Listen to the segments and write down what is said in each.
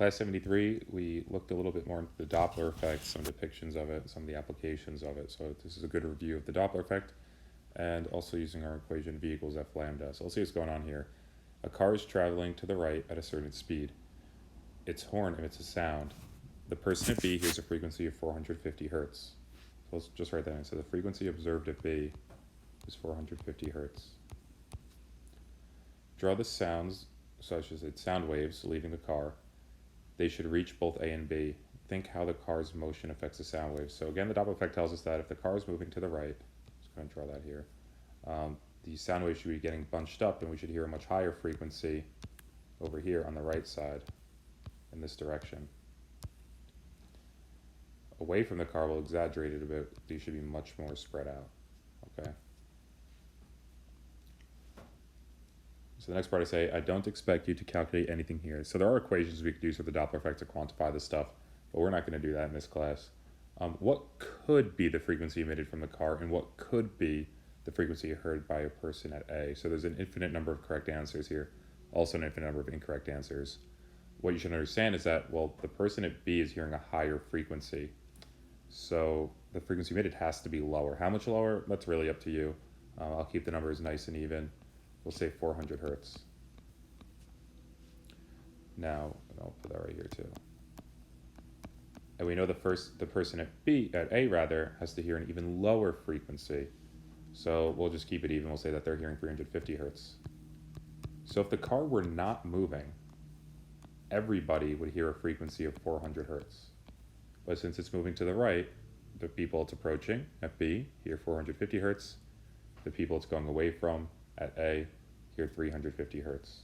Class 73, we looked a little bit more into the Doppler effect, some depictions of it, some of the applications of it. So this is a good review of the Doppler effect, and also using our equation v equals f lambda. So let's see what's going on here. A car is traveling to the right at a certain speed. Its horn emits a sound. The person at B hears a frequency of 450 hertz. So let's just write that in. So the frequency observed at B is 450 hertz. Draw the sounds, such as its sound waves leaving the car. They should reach both A and B. Think how the car's motion affects the sound waves. So again, the Doppler effect tells us that if the car is moving to the right, let's go and draw that here, the sound waves should be getting bunched up, and we should hear a much higher frequency over here on the right side in this direction. Away from the car will exaggerate it a bit. These should be much more spread out. Okay. So the next part I say, I don't expect you to calculate anything here. So there are equations we could use with the Doppler effect to quantify this stuff, but we're not going to do that in this class. What could be the frequency emitted from the car, and what could be the frequency heard by a person at A? So there's an infinite number of correct answers here, also an infinite number of incorrect answers. What you should understand is that, well, the person at B is hearing a higher frequency. So the frequency emitted has to be lower. How much lower? That's really up to you. I'll keep the numbers nice and even. We'll say 400 hertz. Now, I'll put that right here too. And we know the person at A has to hear an even lower frequency. So we'll just keep it even. We'll say that they're hearing 350 hertz. So if the car were not moving, everybody would hear a frequency of 400 hertz. But since it's moving to the right, the people it's approaching at B hear 450 hertz. The people it's going away from at A hear 350 hertz.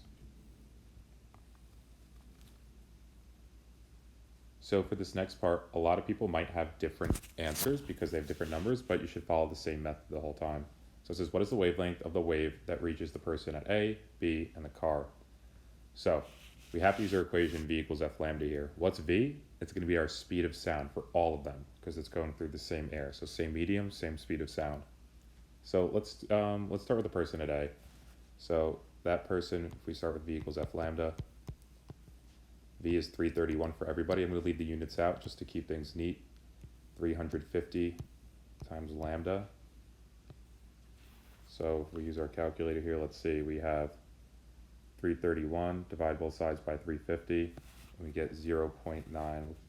So for this next part, a lot of people might have different answers because they have different numbers, but you should follow the same method the whole time. So it says, what is the wavelength of the wave that reaches the person at A, B, and the car? So we have to use our equation v equals f lambda here. What's v? It's going to be our speed of sound for all of them because it's going through the same air. So same medium, same speed of sound. So let's start with the person at A. So that person, if we start with v equals f lambda, v is 331 for everybody. I'm going to leave the units out just to keep things neat. 350 times lambda. So if we use our calculator here, let's see, we have 331, divide both sides by 350, and we get 0.9,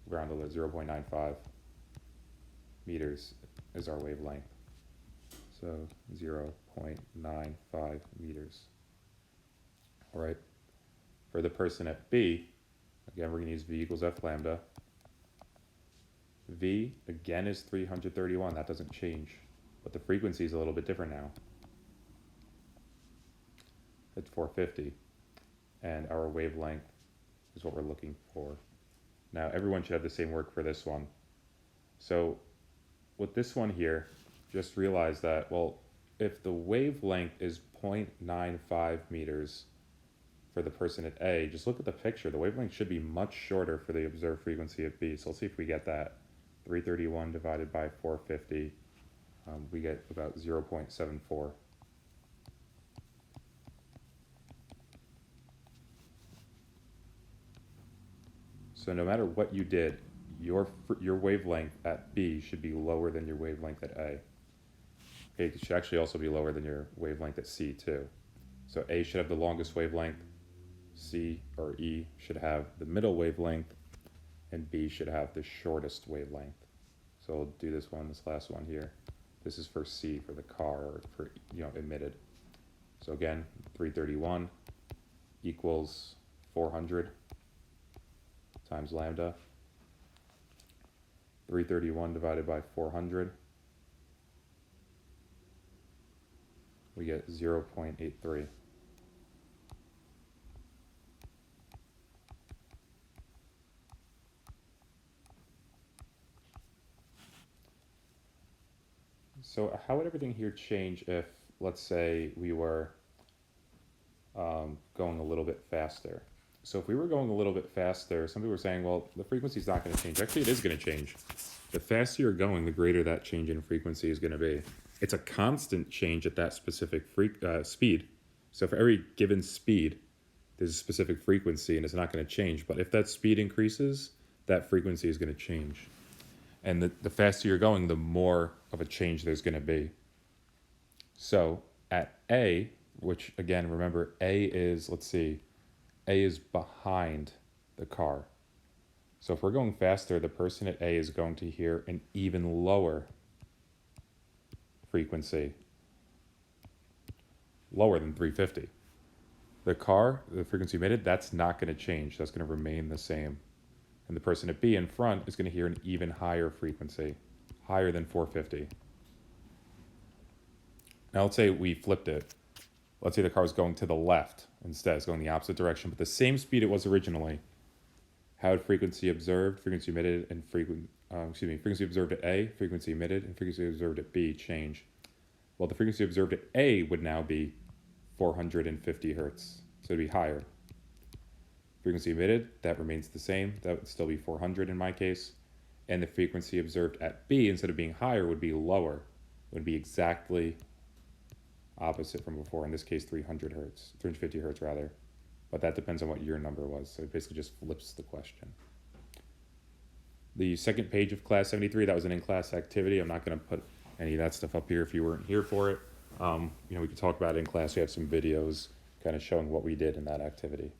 round to 0.95 meters is our wavelength. So 0.95 meters. All right. For the person at B, again, we're going to use v equals f lambda. V, again, is 331. That doesn't change. But the frequency is a little bit different now. It's 450. And our wavelength is what we're looking for. Now, everyone should have the same work for this one. So with this one here, just realize that, well, if the wavelength is 0.95 meters for the person at A, just look at the picture. The wavelength should be much shorter for the observed frequency at B. So let's see if we get that. 331 divided by 450, we get about 0.74. So no matter what you did, your wavelength at B should be lower than your wavelength at A. It should actually also be lower than your wavelength at C too. So A should have the longest wavelength, C or E should have the middle wavelength, and B should have the shortest wavelength. So we'll do this last one here. This is for C, for the car, or for emitted. So again, 331 equals 400 times lambda. 331 divided by 400, we get 0.83. So how would everything here change if, let's say, we were going a little bit faster? So if we were going a little bit faster, some people were saying, well, the frequency is not going to change. Actually, it is going to change. The faster you're going, the greater that change in frequency is going to be. It's a constant change at that specific speed. So for every given speed, there's a specific frequency and it's not going to change. But if that speed increases, that frequency is going to change. And the faster you're going, the more of a change there's going to be. So at A, which again, remember, A is, let's see, A is behind the car. So if we're going faster, the person at A is going to hear an even lower frequency, lower than 350. The car, the frequency emitted, that's not going to change. That's going to remain the same. And the person at B in front is going to hear an even higher frequency, higher than 450. Now let's say we flipped it. Let's say the car was going to the left instead. It's going the opposite direction, but the same speed it was originally. How would frequency observed, frequency emitted, and frequency observed at A, frequency emitted, and frequency observed at B change? Well, the frequency observed at A would now be 450 hertz, so it'd be higher. Frequency emitted, that remains the same. That would still be 400 in my case. And the frequency observed at B, instead of being higher, would be lower. It would be exactly opposite from before, in this case 350 hertz rather. But that depends on what your number was, so it basically just flips the question. The second page of class 73, that was an in-class activity. I'm not going to put any of that stuff up here if you weren't here for it. We could talk about it in class. We have some videos kind of showing what we did in that activity.